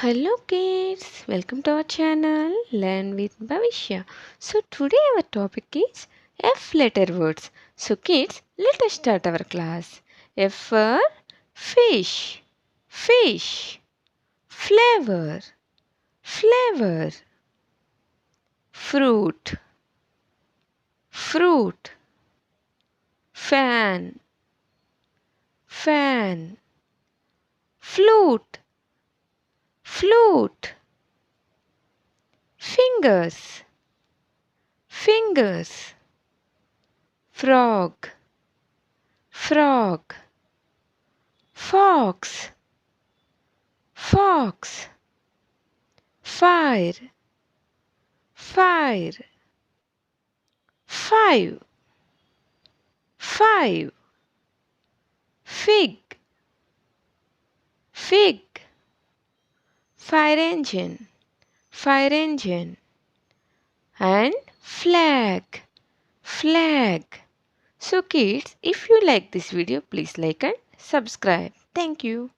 Hello kids, welcome to our channel Learn with Bhavishya. So today our topic is F letter words. So kids, let us start our class. F for fish, fish, flavor, flavor, fruit, fruit, fan, fan, flute, flute, fingers, fingers, frog, frog, fox, fox, fire, fire, five, five, fig, fig, fire engine, and flag, flag. So kids, if you like this video, please like and subscribe. Thank you.